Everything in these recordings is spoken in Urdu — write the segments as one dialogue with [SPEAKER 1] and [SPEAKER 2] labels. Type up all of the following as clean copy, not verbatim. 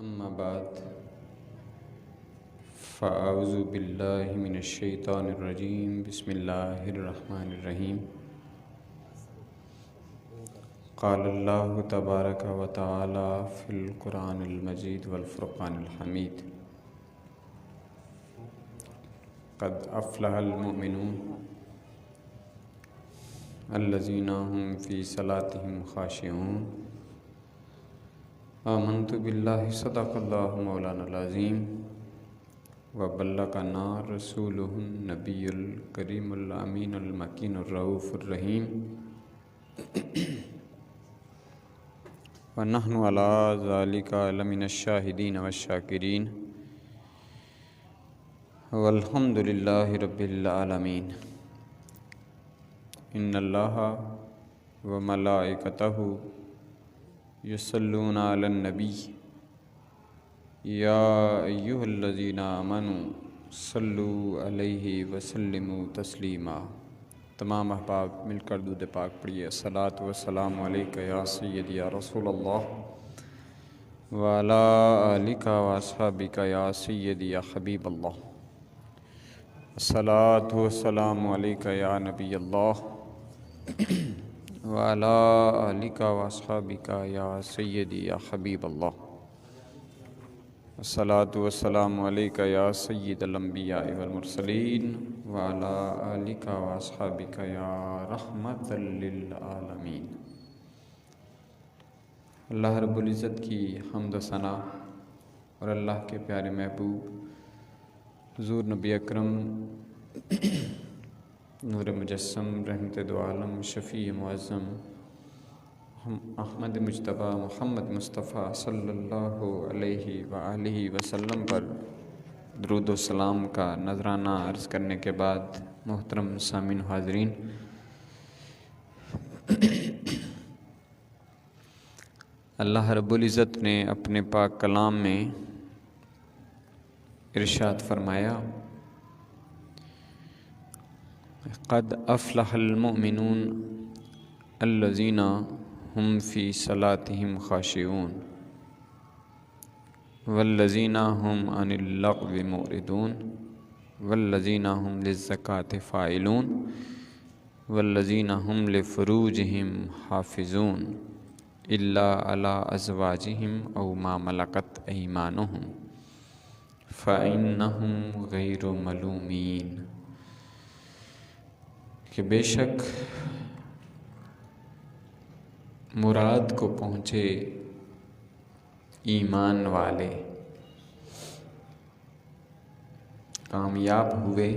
[SPEAKER 1] أما بعد فأعوذ بالله من الشيطان الرجيم بسم الله الرحمن الرحيم قال الله تبارك وتعالى في القرآن المجيد والفرقان الحميد قد أفلح المؤمنون الذين هم في صلاتهم خاشعون آمنت بالله صدق الله مولانا العظيم وبلغنا رسوله النبي الكريم الأمين المكين الرؤوف الرحيم ونحن على ذلك لمن الشاهدين والشاكرين والحمد لله رب العالمين إن الله وملائكته يصلون على النبي يا أيها الذين آمنوا صلوا عليه وسلموا تسلیما۔ تمام احباب مل کر درود پاک پڑھیے۔ الصلاۃ والسلام علیک یا سیدی یا رسول اللہ وعلی آلک واصحابک یا سیدی یا حبیب اللہ۔ الصلاۃ والسلام علیک یا نبی اللہ وعلی آلک واصحابک یا سیدی یا حبیب اللہ۔ الصلاۃ والسلام علیک یا سید الانبیاء والمرسلین وعلی آلک واصحابک یا رحمت للعالمین۔ اللہ رب العزت کی حمد و ثنا اور اللہ کے پیارے محبوب حضور نبی اکرم نور مجسم رحمت دو عالم شفیع معظم احمد مجتبیٰ محمد مصطفیٰ صلی اللہ علیہ وآلہ وسلم پر درود و سلام کا نذرانہ عرض کرنے کے بعد محترم سامعین حاضرین، اللہ رب العزت نے اپنے پاک کلام میں ارشاد فرمایا قد افلح المؤمنون الذین هم فی صلاتهم خاشعون والذین هم عن اللغو معرضون والذین هم للزکاة فاعلون والذین هم لفروجهم حافظون الا علی ازواجهم او ما ملکت ایمانهم فإنهم غیر ملومین، کہ بے شک مراد کو پہنچے ایمان والے، کامیاب ہوئے،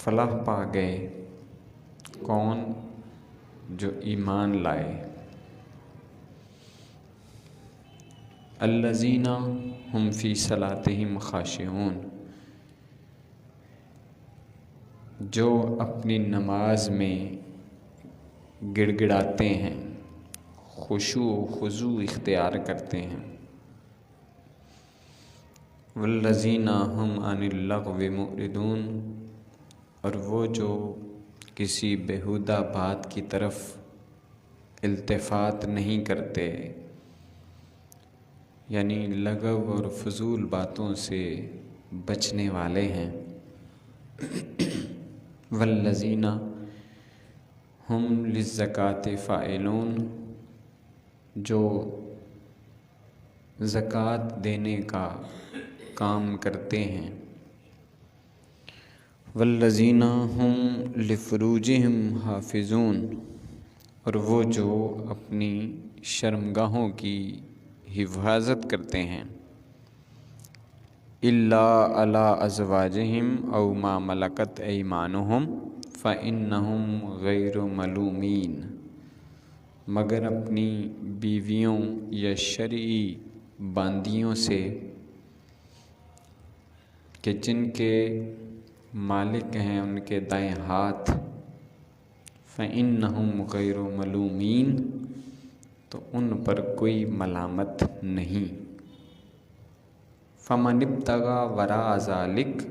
[SPEAKER 1] فلاح پا گئے، کون؟ جو ایمان لائے۔ الذین هم فی صلاتهم خاشعون، جو اپنی نماز میں گڑ گڑاتے ہیں، خشوع و خضوع اختیار کرتے ہیں۔ والذین هم عن اللغو معرضون، اور وہ جو کسی بیہودہ بات کی طرف التفات نہیں کرتے، یعنی لغو اور فضول باتوں سے بچنے والے ہیں۔ والذین ہم للزکاة فاعلون، جو زکوٰۃ دینے کا کام کرتے ہیں۔ والذین ہم لفروجہم حافظون، اور وہ جو اپنی شرمگاہوں کی حفاظت کرتے ہیں۔ الا علی ازواجہم او ما ملکت ایمانہم فإنہم غیر ملومین، مگر اپنی بیویوں یا شرعی باندیوں سے کہ جن کے مالک ہیں ان کے دائیں ہاتھ، فإنہم غیر ملومین، تو ان پر کوئی ملامت نہیں۔ فمن ابتغى وراء ذلك،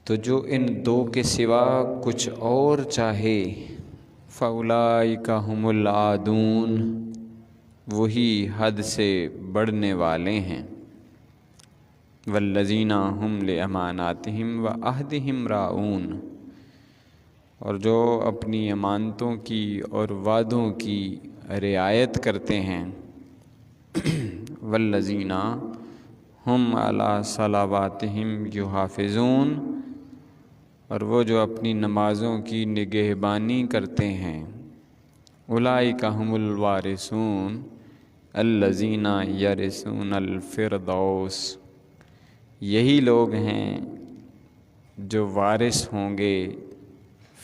[SPEAKER 1] تو جو ان دو کے سوا کچھ اور چاہے، فَأُولَئِكَ هُمُ الْعَادُونَ، وہی حد سے بڑھنے والے ہیں۔ والذین ہم لاماناتہم وعہدہم راعون، اور جو اپنی امانتوں کی اور وعدوں کی رعایت کرتے ہیں۔ والذین ہم علی صلواتہم یحافظون، اور وہ جو اپنی نمازوں کی نگہبانی کرتے ہیں۔ اولئک ھم الوارثون الذین یرثون الفردوس، یہی لوگ ہیں جو وارث ہوں گے،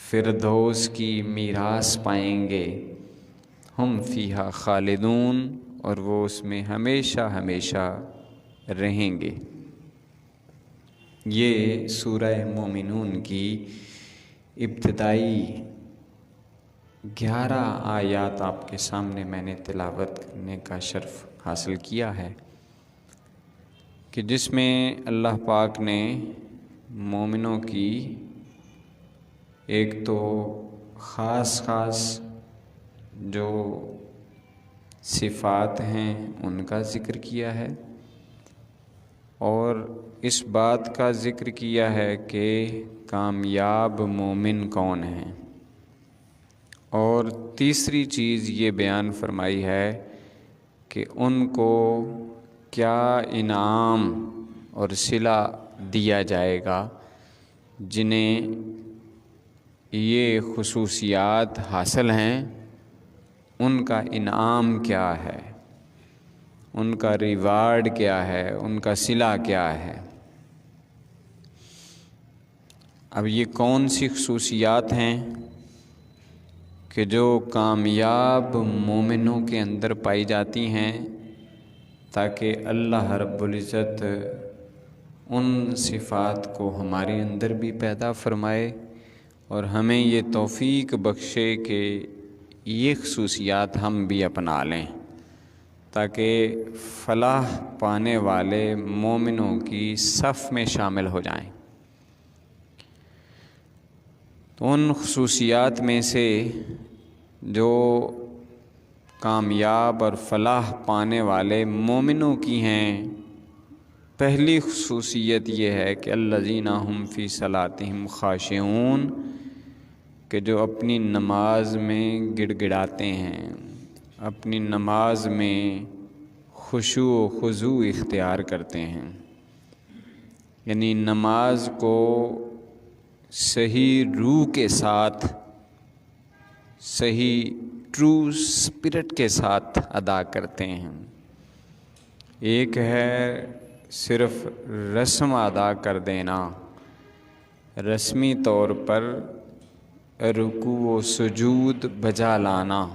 [SPEAKER 1] فردوس کی میراث پائیں گے۔ ہم فیہا خالدون، اور وہ اس میں ہمیشہ ہمیشہ رہیں گے۔ یہ سورہ مومنون کی ابتدائی 11 آیات آپ کے سامنے میں نے تلاوت کرنے کا شرف حاصل کیا ہے، کہ جس میں اللہ پاک نے مومنوں کی ایک تو خاص جو صفات ہیں ان کا ذکر کیا ہے، اور اس بات کا ذکر کیا ہے کہ کامیاب مومن کون ہیں، اور تیسری چیز یہ بیان فرمائی ہے کہ ان کو کیا انعام اور صلہ دیا جائے گا جنہیں یہ خصوصیات حاصل ہیں، ان کا انعام کیا ہے، ان کا ریوارڈ کیا ہے، ان کا صلہ کیا ہے۔ اب یہ کون سی خصوصیات ہیں کہ جو کامیاب مومنوں کے اندر پائی جاتی ہیں، تاکہ اللہ رب العزت ان صفات کو ہمارے اندر بھی پیدا فرمائے اور ہمیں یہ توفیق بخشے کہ یہ خصوصیات ہم بھی اپنا لیں، تاکہ فلاح پانے والے مومنوں کی صف میں شامل ہو جائیں۔ تو ان خصوصیات میں سے جو کامیاب اور فلاح پانے والے مومنوں کی ہیں، پہلی خصوصیت یہ ہے کہ الذین ھم فی صلاتہم خاشعون، کہ جو اپنی نماز میں گڑ گڑاتے ہیں، اپنی نماز میں خشوع و خضوع اختیار کرتے ہیں، یعنی نماز کو صحیح روح کے ساتھ، صحیح ٹرو اسپرٹ کے ساتھ ادا کرتے ہیں۔ ایک ہے صرف رسم ادا کر دینا، رسمی طور پر رکوع و سجود بجا لانا،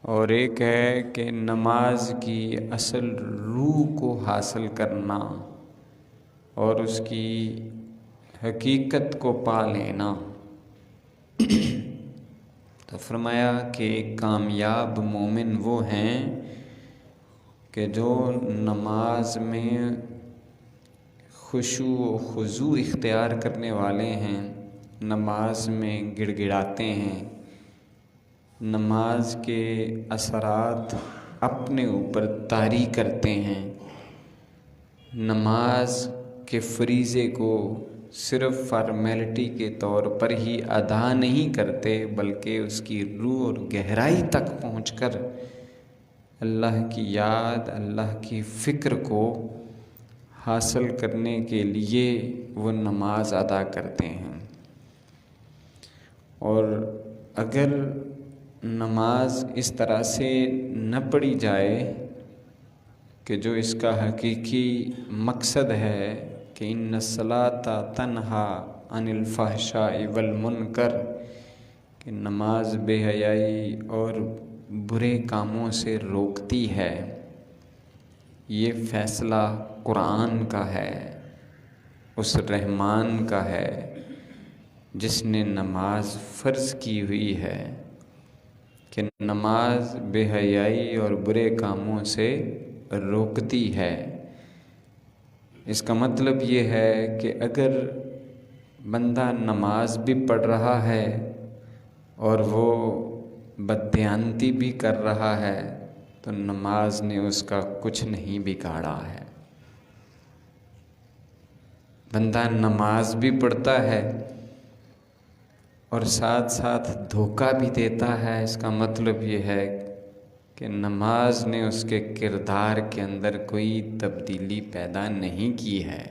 [SPEAKER 1] اور ایک ہے کہ نماز کی اصل روح کو حاصل کرنا اور اس کی حقیقت کو پا لینا۔ تو فرمایا کہ کامیاب مومن وہ ہیں کہ جو نماز میں خشوع و خضوع اختیار کرنے والے ہیں، نماز میں گڑ گڑاتے ہیں، نماز کے اثرات اپنے اوپر طاری کرتے ہیں، نماز کے فریضے کو صرف فارمیلٹی کے طور پر ہی ادا نہیں کرتے، بلکہ اس کی روح اور گہرائی تک پہنچ کر اللہ کی یاد، اللہ کی فکر کو حاصل کرنے کے لیے وہ نماز ادا کرتے ہیں۔ اور اگر نماز اس طرح سے نہ پڑھی جائے کہ جو اس کا حقیقی مقصد ہے کہ ان الصلاۃ تنہا عن الفحشاء والمنکر، کہ نماز بے حیائی اور برے کاموں سے روکتی ہے، یہ فیصلہ قرآن کا ہے، اس رحمان کا ہے جس نے نماز فرض کی ہوئی ہے کہ نماز بے حیائی اور برے کاموں سے روکتی ہے۔ اس کا مطلب یہ ہے کہ اگر بندہ نماز بھی پڑھ رہا ہے اور وہ بددیانتی بھی کر رہا ہے تو نماز نے اس کا کچھ نہیں بگاڑا ہے۔ بندہ نماز بھی پڑھتا ہے اور ساتھ ساتھ دھوکہ بھی دیتا ہے، اس کا مطلب یہ ہے کہ نماز نے اس کے کردار کے اندر کوئی تبدیلی پیدا نہیں کی ہے۔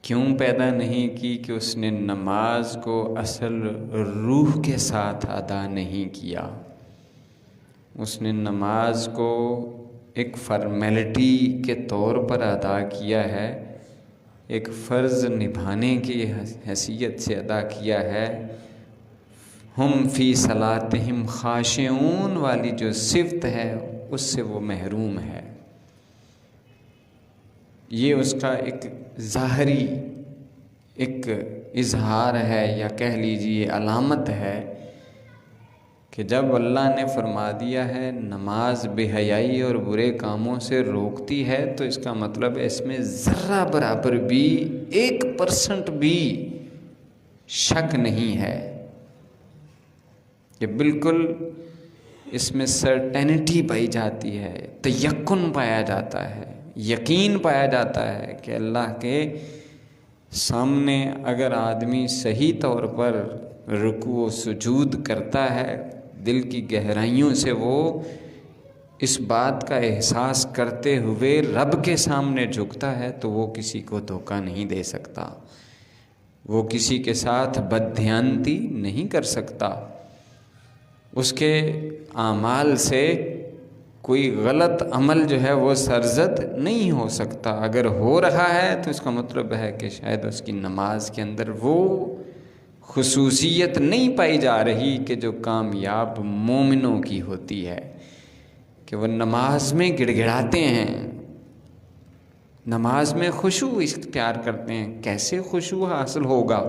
[SPEAKER 1] کیوں پیدا نہیں کی؟ کہ اس نے نماز کو اصل روح کے ساتھ ادا نہیں کیا۔ اس نے نماز کو ایک فارمیلٹی کے طور پر ادا کیا ہے، ایک فرض نبھانے کی حیثیت سے ادا کیا ہے۔ ہم فی صلاتہم خاشعون والی جو صفت ہے اس سے وہ محروم ہے۔ یہ اس کا ایک ظاہری ایک اظہار ہے، یا کہہ لیجیے علامت ہے، کہ جب اللہ نے فرما دیا ہے نماز بے حیائی اور برے کاموں سے روکتی ہے، تو اس کا مطلب ہے اس میں ذرہ برابر بھی 1% بھی شک نہیں ہے، کہ بالکل اس میں سرٹینٹی پائی جاتی ہے، تیقن پایا جاتا ہے، یقین پایا جاتا ہے کہ اللہ کے سامنے اگر آدمی صحیح طور پر رکوع و سجود کرتا ہے، دل کی گہرائیوں سے وہ اس بات کا احساس کرتے ہوئے رب کے سامنے جھکتا ہے، تو وہ کسی کو دھوکہ نہیں دے سکتا، وہ کسی کے ساتھ بددھیانتی نہیں کر سکتا، اس کے اعمال سے کوئی غلط عمل جو ہے وہ سرزد نہیں ہو سکتا۔ اگر ہو رہا ہے تو اس کا مطلب ہے کہ شاید اس کی نماز کے اندر وہ خصوصیت نہیں پائی جا رہی کہ جو کامیاب مومنوں کی ہوتی ہے، کہ وہ نماز میں گڑ گڑاتے ہیں، نماز میں خشوع اختیار کرتے ہیں۔ کیسے خشوع حاصل ہوگا؟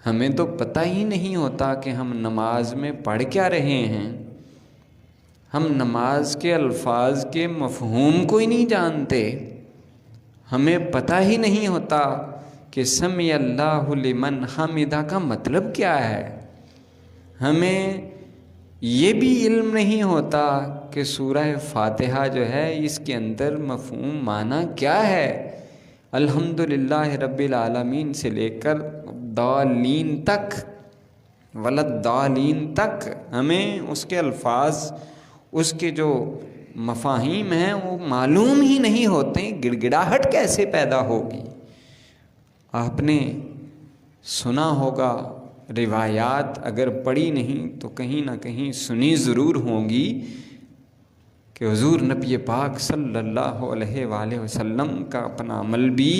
[SPEAKER 1] ہمیں تو پتہ ہی نہیں ہوتا کہ ہم نماز میں پڑھ کیا رہے ہیں، ہم نماز کے الفاظ کے مفہوم کو ہی نہیں جانتے، ہمیں پتہ ہی نہیں ہوتا کہ سمع اللہ لمن حمدہ کا مطلب کیا ہے، ہمیں یہ بھی علم نہیں ہوتا کہ سورہ فاتحہ جو ہے اس کے اندر مفہوم معنی کیا ہے۔ الحمدللہ رب العالمین سے لے کر ضالین تک، ولضالین تک، ہمیں اس کے الفاظ، اس کے جو مفاہیم ہیں وہ معلوم ہی نہیں ہوتے، گڑ گڑاہٹ کیسے پیدا ہوگی؟ آپ نے سنا ہوگا، روایات اگر پڑھی نہیں تو کہیں نہ کہیں سنی ضرور ہوں گی، کہ حضور نبی پاک صلی اللہ علیہ وآلہ وسلم کا اپنا عمل بھی،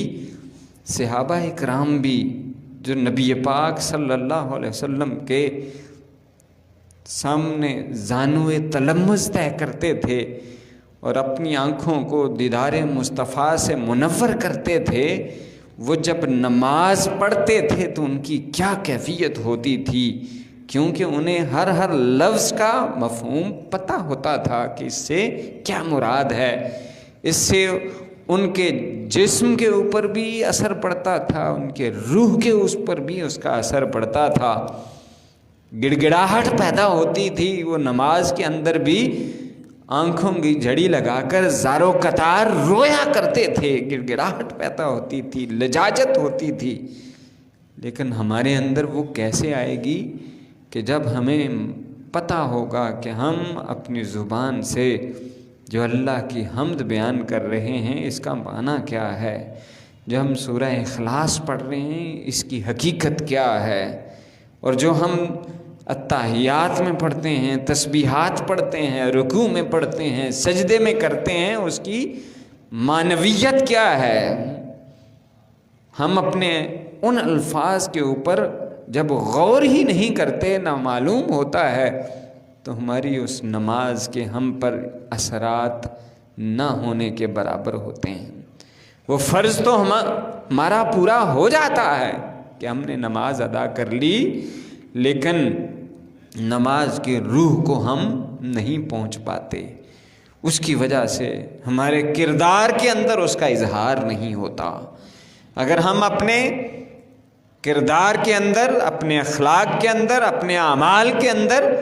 [SPEAKER 1] صحابہ اکرام بھی جو نبی پاک صلی اللہ علیہ وسلم کے سامنے زانوِ تلمذ طے کرتے تھے اور اپنی آنکھوں کو دیدار مصطفیٰ سے منور کرتے تھے، وہ جب نماز پڑھتے تھے تو ان کی کیا کیفیت ہوتی تھی، کیونکہ انہیں ہر لفظ کا مفہوم پتہ ہوتا تھا کہ اس سے کیا مراد ہے، اس سے ان کے جسم کے اوپر بھی اثر پڑتا تھا، ان کے روح کے اس پر بھی اس کا اثر پڑتا تھا، گڑ گڑاہٹ پیدا ہوتی تھی۔ وہ نماز کے اندر بھی آنکھوں کی جھڑی لگا کر زارو قطار رویا کرتے تھے، گڑ گڑاہٹ پیدا ہوتی تھی، لجاجت ہوتی تھی۔ لیکن ہمارے اندر وہ کیسے آئے گی؟ کہ جب ہمیں پتہ ہوگا کہ ہم اپنی زبان سے جو اللہ کی حمد بیان کر رہے ہیں اس کا معنی کیا ہے، جو ہم سورہ اخلاص پڑھ رہے ہیں اس کی حقیقت کیا ہے، اور جو ہم التحیات میں پڑھتے ہیں، تسبیحات پڑھتے ہیں، رکوع میں پڑھتے ہیں، سجدے میں کرتے ہیں، اس کی معنویت کیا ہے۔ ہم اپنے ان الفاظ کے اوپر جب غور ہی نہیں کرتے، نہ معلوم ہوتا ہے، تو ہماری اس نماز کے ہم پر اثرات نہ ہونے کے برابر ہوتے ہیں۔ وہ فرض تو ہمارا پورا ہو جاتا ہے کہ ہم نے نماز ادا کر لی، لیکن نماز کی روح کو ہم نہیں پہنچ پاتے، اس کی وجہ سے ہمارے کردار کے اندر اس کا اظہار نہیں ہوتا۔ اگر ہم اپنے کردار کے اندر، اپنے اخلاق کے اندر، اپنے اعمال کے اندر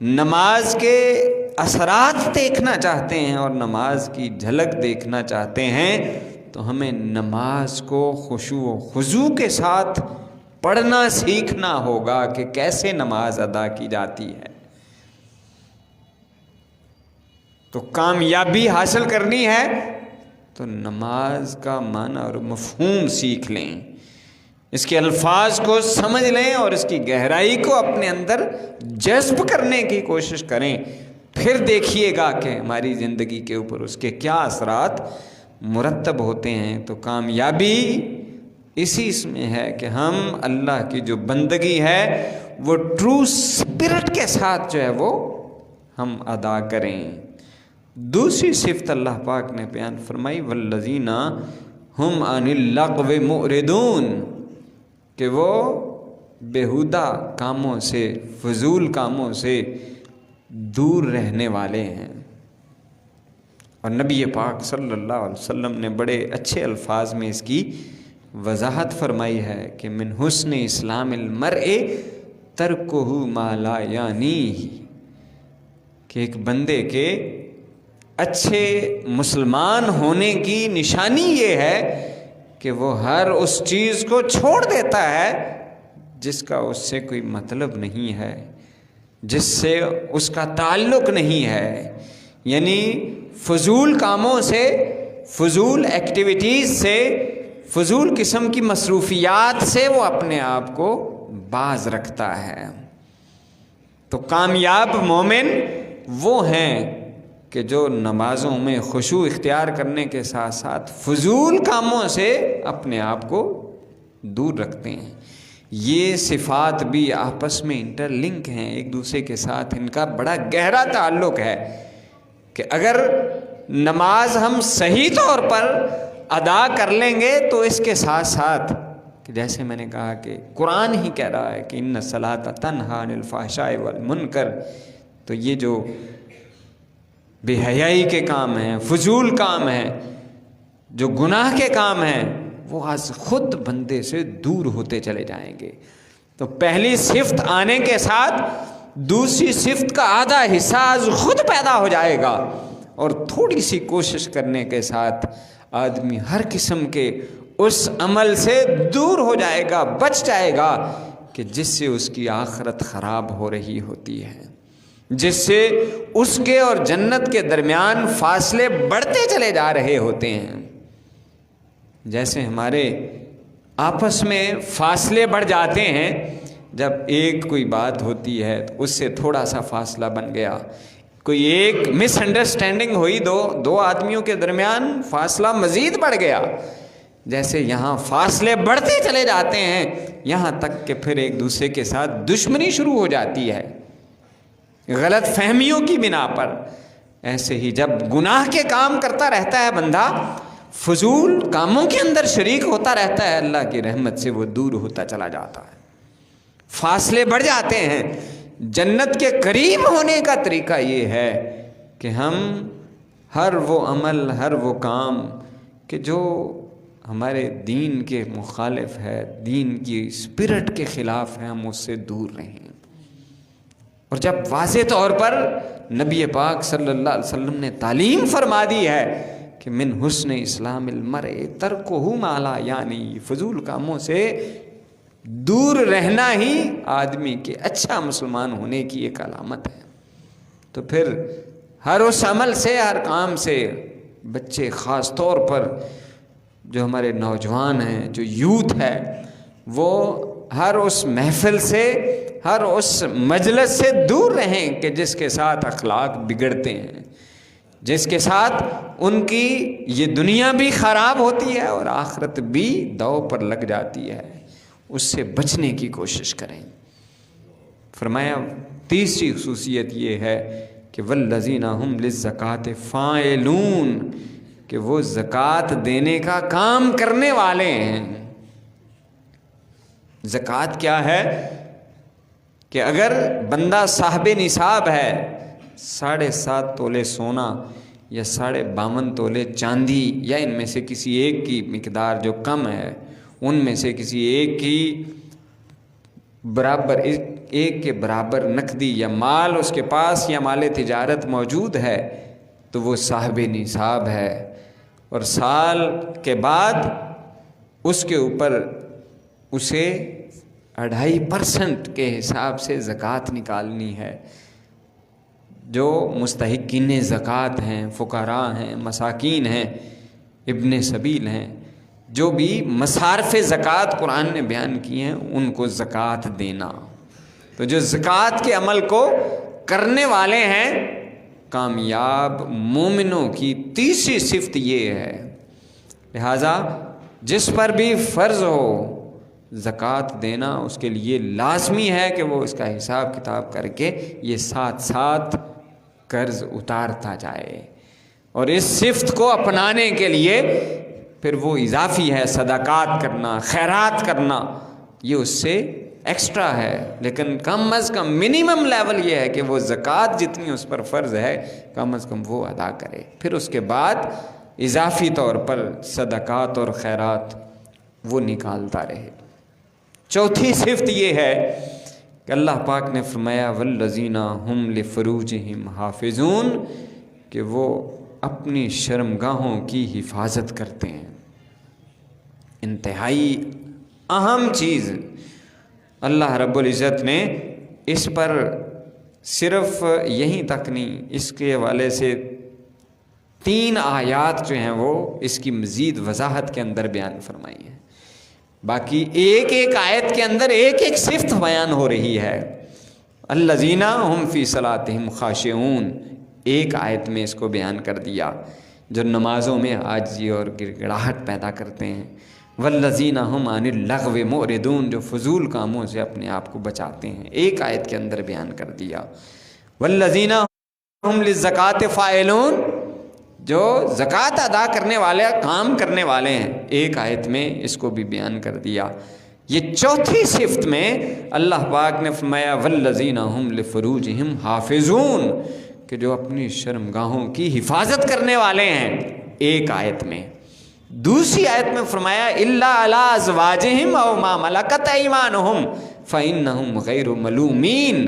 [SPEAKER 1] نماز کے اثرات دیکھنا چاہتے ہیں اور نماز کی جھلک دیکھنا چاہتے ہیں تو ہمیں نماز کو خشوع و خضوع کے ساتھ پڑھنا سیکھنا ہوگا کہ کیسے نماز ادا کی جاتی ہے۔ تو کامیابی حاصل کرنی ہے تو نماز کا معنی اور مفہوم سیکھ لیں، اس کے الفاظ کو سمجھ لیں اور اس کی گہرائی کو اپنے اندر جذب کرنے کی کوشش کریں، پھر دیکھیے گا کہ ہماری زندگی کے اوپر اس کے کیا اثرات مرتب ہوتے ہیں۔ تو کامیابی اسی اس میں ہے کہ ہم اللہ کی جو بندگی ہے وہ ٹرو اسپرٹ کے ساتھ جو ہے وہ ہم ادا کریں۔ دوسری صفت اللہ پاک نے بیان فرمائی والذین ہم عن اللغو معرضون، کہ وہ بیہودہ کاموں سے، فضول کاموں سے دور رہنے والے ہیں۔ اور نبی پاک صلی اللہ علیہ وسلم نے بڑے اچھے الفاظ میں اس کی وضاحت فرمائی ہے کہ من حسن اسلام المرء ترکہ ما لا یعنیہ، کہ ایک بندے کے اچھے مسلمان ہونے کی نشانی یہ ہے کہ وہ ہر اس چیز کو چھوڑ دیتا ہے جس کا اس سے کوئی مطلب نہیں ہے، جس سے اس کا تعلق نہیں ہے، یعنی فضول کاموں سے، فضول ایکٹیویٹیز سے، فضول قسم کی مصروفیات سے وہ اپنے آپ کو باز رکھتا ہے۔ تو کامیاب مومن وہ ہیں کہ جو نمازوں میں خشوع اختیار کرنے کے ساتھ ساتھ فضول کاموں سے اپنے آپ کو دور رکھتے ہیں۔ یہ صفات بھی آپس میں انٹر لنک ہیں، ایک دوسرے کے ساتھ ان کا بڑا گہرا تعلق ہے کہ اگر نماز ہم صحیح طور پر ادا کر لیں گے تو اس کے ساتھ ساتھ کہ جیسے میں نے کہا کہ قرآن ہی کہہ رہا ہے کہ ان الصلاۃ تنہی عن الفحشاء والمنکر، تو یہ جو بے حیائی کے کام ہیں، فضول کام ہیں، جو گناہ کے کام ہیں، وہ آج خود بندے سے دور ہوتے چلے جائیں گے۔ تو پہلی صفت آنے کے ساتھ دوسری صفت کا آدھا حصہ آج خود پیدا ہو جائے گا، اور تھوڑی سی کوشش کرنے کے ساتھ آدمی ہر قسم کے اس عمل سے دور ہو جائے گا، بچ جائے گا کہ جس سے اس کی آخرت خراب ہو رہی ہوتی ہے، جس سے اس کے اور جنت کے درمیان فاصلے بڑھتے چلے جا رہے ہوتے ہیں۔ جیسے ہمارے آپس میں فاصلے بڑھ جاتے ہیں، جب ایک کوئی بات ہوتی ہے تو اس سے تھوڑا سا فاصلہ بن گیا، کوئی ایک مس انڈرسٹینڈنگ ہوئی دو آدمیوں کے درمیان، فاصلہ مزید بڑھ گیا۔ جیسے یہاں فاصلے بڑھتے چلے جاتے ہیں، یہاں تک کہ پھر ایک دوسرے کے ساتھ دشمنی شروع ہو جاتی ہے غلط فہمیوں کی بنا پر۔ ایسے ہی جب گناہ کے کام کرتا رہتا ہے بندہ، فضول کاموں کے اندر شریک ہوتا رہتا ہے، اللہ کی رحمت سے وہ دور ہوتا چلا جاتا ہے، فاصلے بڑھ جاتے ہیں۔ جنت کے قریب ہونے کا طریقہ یہ ہے کہ ہم ہر وہ عمل، ہر وہ کام کہ جو ہمارے دین کے مخالف ہے، دین کی اسپرٹ کے خلاف ہے، ہم اس سے دور رہیں۔ اور جب واضح طور پر نبی پاک صلی اللہ علیہ وسلم نے تعلیم فرما دی ہے کہ من حسن اسلام المرء ترکہ ما لا یعنی، فضول کاموں سے دور رہنا ہی آدمی کے اچھا مسلمان ہونے کی ایک علامت ہے، تو پھر ہر اس عمل سے، ہر کام سے بچے، خاص طور پر جو ہمارے نوجوان ہیں، جو یوتھ ہے، وہ ہر اس محفل سے، ہر اس مجلس سے دور رہیں کہ جس کے ساتھ اخلاق بگڑتے ہیں، جس کے ساتھ ان کی یہ دنیا بھی خراب ہوتی ہے اور آخرت بھی داؤ پر لگ جاتی ہے، اس سے بچنے کی کوشش کریں۔ فرمایا تیسری خصوصیت یہ ہے کہ والذین هم للزکاۃ فاعلون، کہ وہ زکوٰۃ دینے کا کام کرنے والے ہیں۔ زکوٰۃ کیا ہے کہ اگر بندہ صاحب نصاب ہے، 7.5 تولے سونا یا 52.5 تولے چاندی، یا ان میں سے کسی ایک کی مقدار جو کم ہے، ان میں سے کسی ایک کی برابر ایک کے برابر نقدی یا مال اس کے پاس یا مال تجارت موجود ہے تو وہ صاحب نصاب ہے، اور سال کے بعد اس کے اوپر اسے 2.5% کے حساب سے زکوٰۃ نکالنی ہے۔ جو مستحقین زکوٰۃ ہیں، فقراء ہیں، مساکین ہیں، ابن سبیل ہیں، جو بھی مصارف زکوٰۃ قرآن نے بیان کیے ہیں ان کو زکوٰۃ دینا۔ تو جو زکوٰۃ کے عمل کو کرنے والے ہیں کامیاب مومنوں کی تیسری صفت یہ ہے۔ لہٰذا جس پر بھی فرض ہو زکوٰۃ دینا، اس کے لیے لازمی ہے کہ وہ اس کا حساب کتاب کر کے یہ ساتھ ساتھ قرض اتارتا جائے، اور اس صفت کو اپنانے کے لیے پھر وہ اضافی ہے، صدقات کرنا، خیرات کرنا، یہ اس سے ایکسٹرا ہے، لیکن کم از کم منیمم لیول یہ ہے کہ وہ زکوٰۃ جتنی اس پر فرض ہے کم از کم وہ ادا کرے، پھر اس کے بعد اضافی طور پر صدقات اور خیرات وہ نکالتا رہے۔ چوتھی صفت یہ ہے کہ اللہ پاک نے فرمایا والذین ہم لفروجہم حافظون، کہ وہ اپنی شرمگاہوں کی حفاظت کرتے ہیں۔ انتہائی اہم چیز اللہ رب العزت نے اس پر صرف یہیں تک نہیں، اس کے حوالے سے 3 آیات جو ہیں وہ اس کی مزید وضاحت کے اندر بیان فرمائی ہیں۔ باقی ایک ایک آیت کے اندر ایک ایک صفت بیان ہو رہی ہے۔ الذین ہم فی صلاتہم خاشعون، ایک آیت میں اس کو بیان کر دیا، جو نمازوں میں عاجزی اور گڑگڑاہٹ پیدا کرتے ہیں۔ والذین ہم عن اللغو معرضون، جو فضول کاموں سے اپنے آپ کو بچاتے ہیں، ایک آیت کے اندر بیان کر دیا۔ والذین ہم للزکاۃ فاعلون، جو زکوٰۃ ادا کرنے والے، کام کرنے والے ہیں، ایک آیت میں اس کو بھی بیان کر دیا۔ یہ چوتھی صفت میں اللہ پاک نے فرمایا والذین ہم لفروجہم حافظون، کہ جو اپنی شرمگاہوں کی حفاظت کرنے والے ہیں، ایک آیت میں۔ دوسری آیت میں فرمایا الا علی ازواجہم او ما ملکت ایمانہم فانہم غیر ملومین،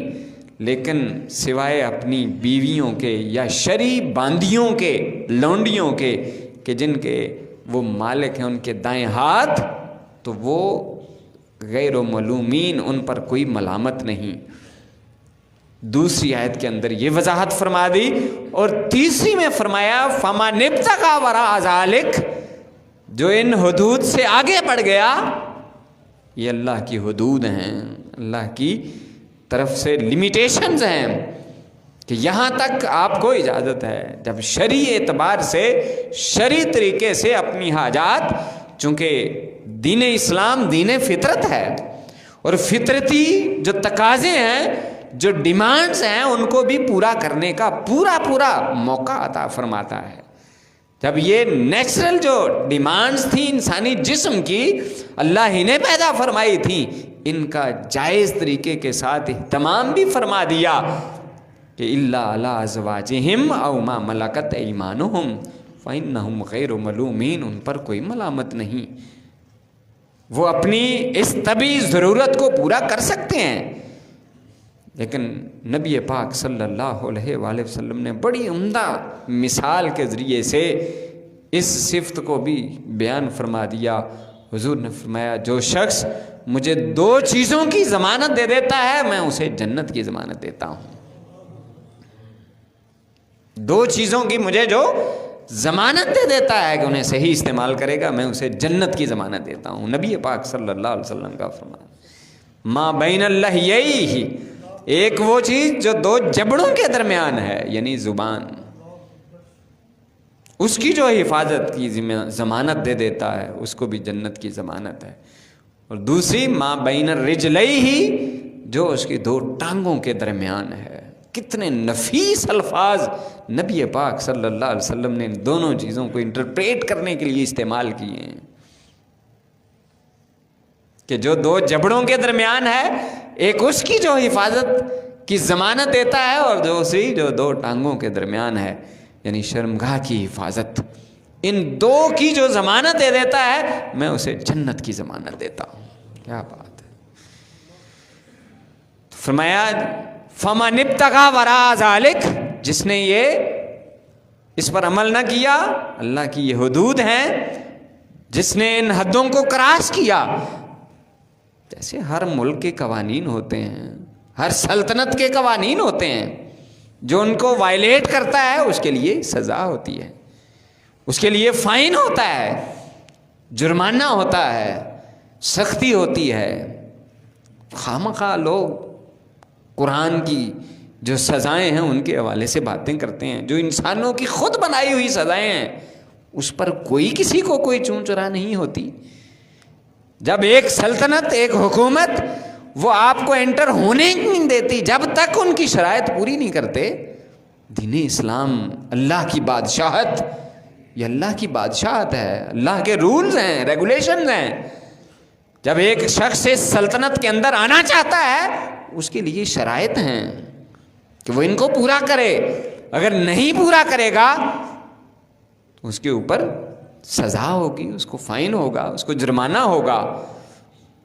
[SPEAKER 1] لیکن سوائے اپنی بیویوں کے یا شرعی باندیوں کے، لونڈیوں کے، کہ جن کے وہ مالک ہیں ان کے دائیں ہاتھ، تو وہ غیر ملومین، ان پر کوئی ملامت نہیں۔ دوسری آیت کے اندر یہ وضاحت فرما دی، اور تیسری میں فرمایا فمن ابتغی وراء ذلک، جو ان حدود سے آگے بڑھ گیا، یہ اللہ کی حدود ہیں، اللہ کی طرف سے لمیٹیشنز ہیں کہ یہاں تک آپ کو اجازت ہے۔ جب شرعی اعتبار سے، شرعی طریقے سے اپنی حاجات، چونکہ دین اسلام دین فطرت ہے، اور فطرتی جو تقاضے ہیں، جو ڈیمانڈز ہیں، ان کو بھی پورا کرنے کا پورا موقع عطا فرماتا ہے۔ جب یہ نیچرل جو ڈیمانڈز تھیں انسانی جسم کی، اللہ ہی نے پیدا فرمائی تھی، ان کا جائز طریقے کے ساتھ اہتمام بھی فرما دیا کہ الا علی ازواجہم او ما ملکت ایمانہم فانہم غیر ملومین، ان پر کوئی ملامت نہیں، وہ اپنی اس طبعی ضرورت کو پورا کر سکتے ہیں۔ لیکن نبی پاک صلی اللہ علیہ وآلہ وسلم نے بڑی عمدہ مثال کے ذریعے سے اس صفت کو بھی بیان فرما دیا۔ حضور نے فرمایا جو شخص مجھے 2 چیزوں کی ضمانت دے دیتا ہے، میں اسے جنت کی ضمانت دیتا ہوں۔ 2 چیزوں کی مجھے جو ضمانت دے دیتا ہے کہ انہیں صحیح استعمال کرے گا، میں اسے جنت کی ضمانت دیتا ہوں۔ نبی پاک صلی اللہ علیہ وسلم کا فرمان، ما بین اللحییہ، ایک وہ چیز جو 2 جبڑوں کے درمیان ہے، یعنی زبان، اس کی جو حفاظت کی ضمانت دے دیتا ہے، اس کو بھی جنت کی ضمانت ہے۔ اور دوسری ما بین الرجلیہ، جو اس کی 2 ٹانگوں کے درمیان ہے۔ کتنے نفیس الفاظ نبی پاک صلی اللہ علیہ وسلم نے ان دونوں چیزوں کو انٹرپریٹ کرنے کے لیے استعمال کیے ہیں، کہ جو 2 جبڑوں کے درمیان ہے، ایک اس کی جو حفاظت کی ضمانت دیتا ہے، اور دوسری جو 2 ٹانگوں کے درمیان ہے، یعنی شرمگاہ کی حفاظت۔ ان 2 کی جو ضمانت دے دیتا ہے، میں اسے جنت کی ضمانت دیتا ہوں۔ کیا بات ہے! فرمایا فمن ابتغى وراء ذلك، جس نے اس پر عمل نہ کیا، اللہ کی یہ حدود ہیں، جس نے ان حدوں کو کراس کیا. جیسے ہر ملک کے قوانین ہوتے ہیں، ہر سلطنت کے قوانین ہوتے ہیں، جو ان کو وائلیٹ کرتا ہے اس کے لیے سزا ہوتی ہے، اس کے لیے فائن ہوتا ہے، جرمانہ ہوتا ہے، سختی ہوتی ہے. خواہ لوگ قرآن کی جو سزائیں ہیں ان کے حوالے سے باتیں کرتے ہیں، جو انسانوں کی خود بنائی ہوئی سزائیں ہیں اس پر کوئی کسی کو کوئی چون چرا نہیں ہوتی. جب ایک سلطنت، ایک حکومت وہ آپ کو انٹر ہونے نہیں دیتی جب تک ان کی شرائط پوری نہیں کرتے. دین اسلام اللہ کی بادشاہت، یہ اللہ کی بادشاہت ہے، اللہ کے رولز ہیں، ریگولیشنز ہیں. جب ایک شخص اس سلطنت کے اندر آنا چاہتا ہے اس کے لیے شرائط ہیں کہ وہ ان کو پورا کرے. اگر نہیں پورا کرے گا تو اس کے اوپر سزا ہوگی، اس کو فائن ہوگا، اس کو جرمانہ ہوگا،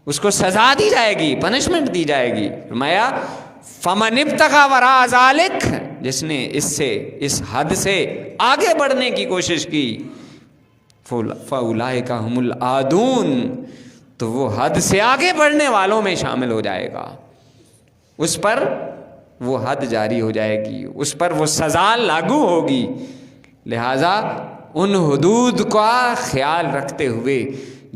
[SPEAKER 1] اس کو سزا دی جائے گی، پنشمنٹ دی جائے گی. فرمایا فمن ابتغى وراء ذلك، جس نے اس حد سے آگے بڑھنے کی کوشش کی، فاولئک هم العادون، تو وہ حد سے آگے بڑھنے والوں میں شامل ہو جائے گا. اس پر وہ حد جاری ہو جائے گی، اس پر وہ سزا لاگو ہوگی. لہذا ان حدود کا خیال رکھتے ہوئے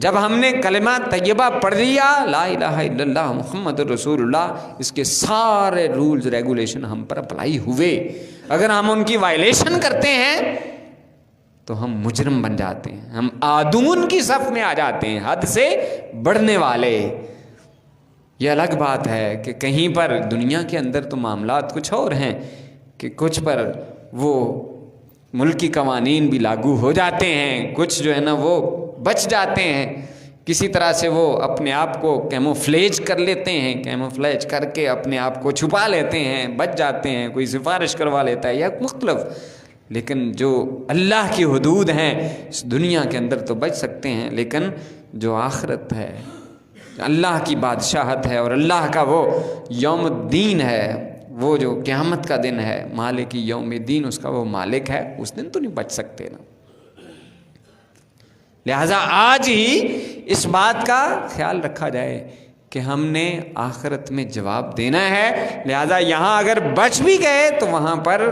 [SPEAKER 1] جب ہم نے کلمہ طیبہ پڑھ لیا لا الہ الا اللہ محمد رسول اللہ، اس کے سارے رولز ریگولیشن ہم پر اپلائی ہوئے. اگر ہم ان کی وائلیشن کرتے ہیں تو ہم مجرم بن جاتے ہیں، ہم عادون کی صف میں آ جاتے ہیں، حد سے بڑھنے والے. یہ الگ بات ہے کہ کہیں پر دنیا کے اندر تو معاملات کچھ اور ہیں کہ کچھ پر وہ ملکی قوانین بھی لاگو ہو جاتے ہیں، کچھ جو ہے نا وہ بچ جاتے ہیں، کسی طرح سے وہ اپنے آپ کو کیموفلیج کر لیتے ہیں، کیموفلیج کر کے اپنے آپ کو چھپا لیتے ہیں، بچ جاتے ہیں، کوئی سفارش کروا لیتا ہے یا مختلف. لیکن جو اللہ کی حدود ہیں اس دنیا کے اندر تو بچ سکتے ہیں، لیکن جو آخرت ہے، اللہ کی بادشاہت ہے اور اللہ کا وہ یوم الدین ہے، وہ جو قیامت کا دن ہے، مالک یوم الدین، اس کا وہ مالک ہے، اس دن تو نہیں بچ سکتے نا. لہذا آج ہی اس بات کا خیال رکھا جائے کہ ہم نے آخرت میں جواب دینا ہے. لہذا یہاں اگر بچ بھی گئے تو وہاں پر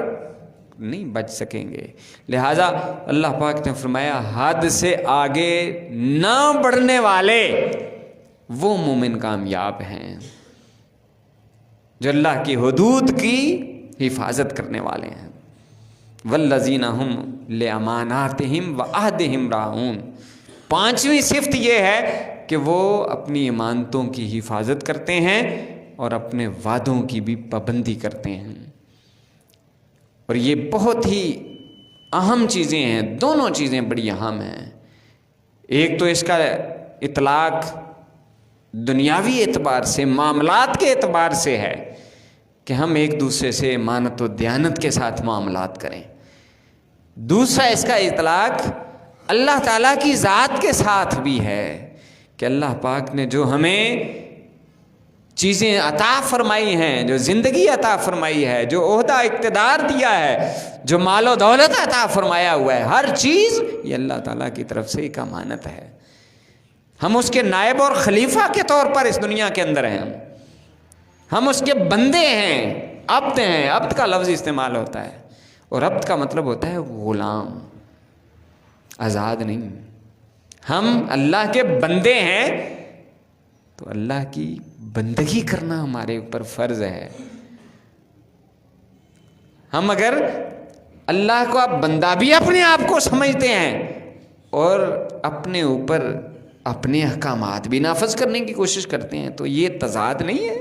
[SPEAKER 1] نہیں بچ سکیں گے. لہذا اللہ پاک نے فرمایا حد سے آگے نہ بڑھنے والے وہ مومن کامیاب ہیں جو اللہ کی حدود کی حفاظت کرنے والے ہیں. والذین هم لاماناتہم وعہدہم راعون. پانچویں صفت یہ ہے کہ وہ اپنی امانتوں کی حفاظت کرتے ہیں اور اپنے وعدوں کی بھی پابندی کرتے ہیں. اور یہ بہت ہی اہم چیزیں ہیں، دونوں چیزیں بڑی اہم ہیں. ایک تو اس کا اطلاق دنیاوی اعتبار سے، معاملات کے اعتبار سے ہے کہ ہم ایک دوسرے سے امانت و دیانت کے ساتھ معاملات کریں. دوسرا اس کا اطلاق اللہ تعالیٰ کی ذات کے ساتھ بھی ہے کہ اللہ پاک نے جو ہمیں چیزیں عطا فرمائی ہیں، جو زندگی عطا فرمائی ہے، جو عہدہ اقتدار دیا ہے، جو مال و دولت عطا فرمایا ہوا ہے، ہر چیز یہ اللہ تعالیٰ کی طرف سے ایک امانت ہے. ہم اس کے نائب اور خلیفہ کے طور پر اس دنیا کے اندر ہیں، ہم اس کے بندے ہیں، عبد ہیں. عبد کا لفظ استعمال ہوتا ہے اور عبد کا مطلب ہوتا ہے غلام، آزاد نہیں. ہم اللہ کے بندے ہیں تو اللہ کی بندگی کرنا ہمارے اوپر فرض ہے. ہم اگر اللہ کو آپ بندہ بھی اپنے آپ کو سمجھتے ہیں اور اپنے اوپر اپنے احکامات بھی نافذ کرنے کی کوشش کرتے ہیں تو یہ تضاد نہیں ہے،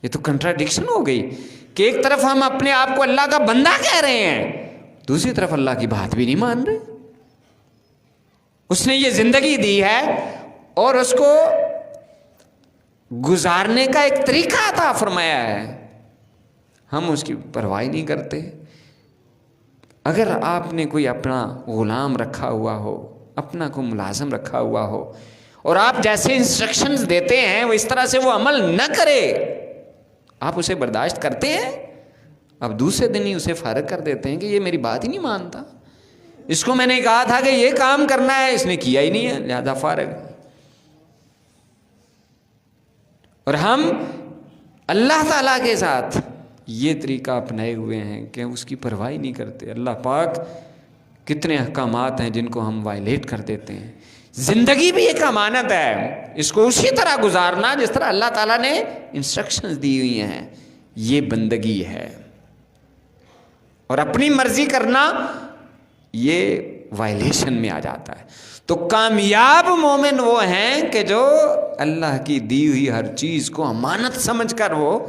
[SPEAKER 1] یہ تو کنٹراڈکشن ہو گئی کہ ایک طرف ہم اپنے آپ کو اللہ کا بندہ کہہ رہے ہیں، دوسری طرف اللہ کی بات بھی نہیں مان رہے. اس نے یہ زندگی دی ہے اور اس کو گزارنے کا ایک طریقہ عطا فرمایا ہے، ہم اس کی پرواہ نہیں کرتے. اگر آپ نے کوئی اپنا غلام رکھا ہوا ہو، اپنا کوئی ملازم رکھا ہوا ہو اور آپ جیسے انسٹرکشنز دیتے ہیں وہ اس طرح سے وہ عمل نہ کرے،
[SPEAKER 2] آپ اسے برداشت کرتے ہیں؟ اب دوسرے دن ہی اسے فارغ کر دیتے ہیں کہ یہ میری بات ہی نہیں مانتا، اس کو میں نے کہا تھا کہ یہ کام کرنا ہے، اس نے کیا ہی نہیں ہے، لہذا فارغ۔ اور ہم اللہ تعالیٰ کے ساتھ یہ طریقہ اپنائے ہوئے ہیں کہ اس کی پرواہ ہی نہیں کرتے۔ اللہ پاک کتنے احکامات ہیں جن کو ہم وائلیٹ کر دیتے ہیں۔ زندگی بھی ایک امانت ہے، اس کو اسی طرح گزارنا جس طرح اللہ تعالیٰ نے انسٹرکشنز دی ہوئی ہیں، یہ بندگی ہے۔ اور اپنی مرضی کرنا یہ وائلیشن میں آ جاتا ہے۔ تو کامیاب مومن وہ ہیں کہ جو اللہ کی دی ہوئی ہر چیز کو امانت سمجھ کر وہ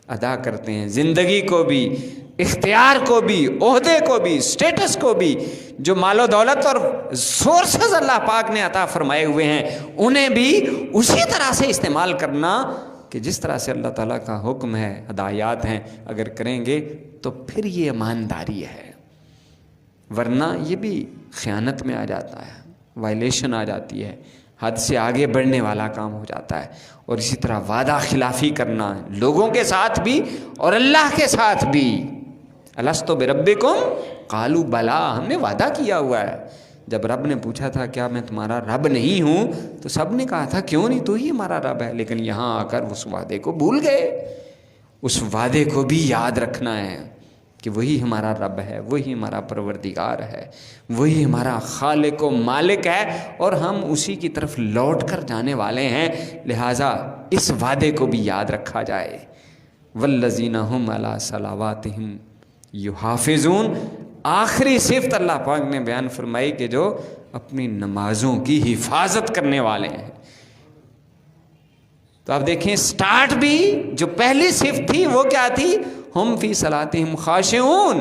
[SPEAKER 2] ادا کرتے ہیں، زندگی کو بھی، اختیار کو بھی، عہدے کو بھی، سٹیٹس کو بھی، جو مال و دولت اور سورسز اللہ پاک نے عطا فرمائے ہوئے ہیں انہیں بھی اسی طرح سے استعمال کرنا کہ جس طرح سے اللہ تعالیٰ کا حکم ہے، ہدایات ہیں، اگر کریں گے تو پھر یہ ایمانداری ہے، ورنہ یہ بھی خیانت میں آ جاتا ہے، وائلیشن آ جاتی ہے، حد سے آگے بڑھنے والا کام ہو جاتا ہے۔ اور اسی طرح وعدہ خلافی کرنا لوگوں کے ساتھ بھی اور اللہ کے ساتھ بھی۔ الستو بربکم قالوا بلا، ہم نے وعدہ کیا ہوا ہے۔ جب رب نے پوچھا تھا کیا میں تمہارا رب نہیں ہوں، تو سب نے کہا تھا کیوں نہیں، تو ہی ہمارا رب ہے، لیکن یہاں آ کر اس وعدے کو بھول گئے۔ اس وعدے کو بھی یاد رکھنا ہے کہ وہی ہمارا رب ہے، وہی ہمارا پروردگار ہے، وہی ہمارا خالق و مالک ہے، اور ہم اسی کی طرف لوٹ کر جانے والے ہیں، لہٰذا اس وعدے کو بھی یاد رکھا جائے۔ والذین هم علی صلواتہم یحافظون، آخری صفت اللہ پاک نے بیان فرمائی کہ جو اپنی نمازوں کی حفاظت کرنے والے ہیں۔ تو آپ دیکھیں سٹارٹ بھی جو پہلی صفت تھی وہ کیا تھی؟ ہم فی صلاتہم خاشعون،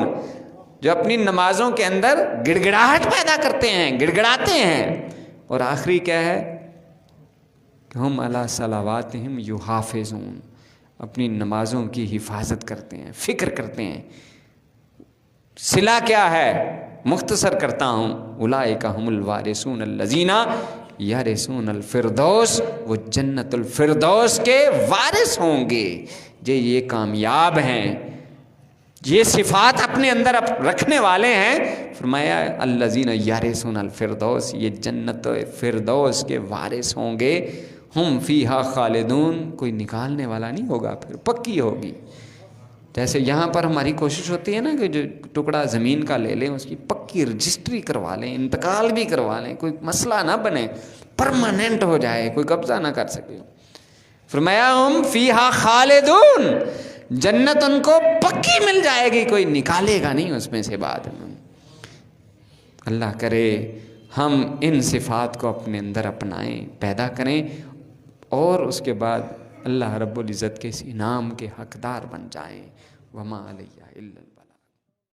[SPEAKER 2] جو اپنی نمازوں کے اندر گڑ گڑاہٹ پیدا کرتے ہیں، گڑ گڑاتے ہیں۔ اور آخری کیا ہے کہ ہم علی صلواتہم یحافظون، اپنی نمازوں کی حفاظت کرتے ہیں، فکر کرتے ہیں۔ صلہ کیا ہے؟ مختصر کرتا ہوں، اولئک هم الوارثون الذین یرثون الفردوس، وہ جنت الفردوس کے وارث ہوں گے، یہ کامیاب ہیں، یہ صفات اپنے اندر رکھنے والے ہیں۔ فرمایا الذین یرثون الفردوس، یہ جنت فردوس کے وارث ہوں گے، ہم فیہا خالدون، کوئی نکالنے والا نہیں ہوگا، پھر پکی ہوگی۔ جیسے یہاں پر ہماری کوشش ہوتی ہے نا کہ جو ٹکڑا زمین کا لے لیں اس کی پکی رجسٹری کروا لیں، انتقال بھی کروا لیں، کوئی مسئلہ نہ بنے، پرماننٹ ہو جائے، کوئی قبضہ نہ کر سکے۔ فرمایا ہم فیہا خالدون، جنت ان کو پکی مل جائے گی، کوئی نکالے گا نہیں اس میں سے بعد میں۔ اللہ کرے ہم ان صفات کو اپنے اندر اپنائیں، پیدا کریں، اور اس کے بعد اللہ رب العزت کے اس انعام کے حقدار بن جائیں۔ وما علیہ الا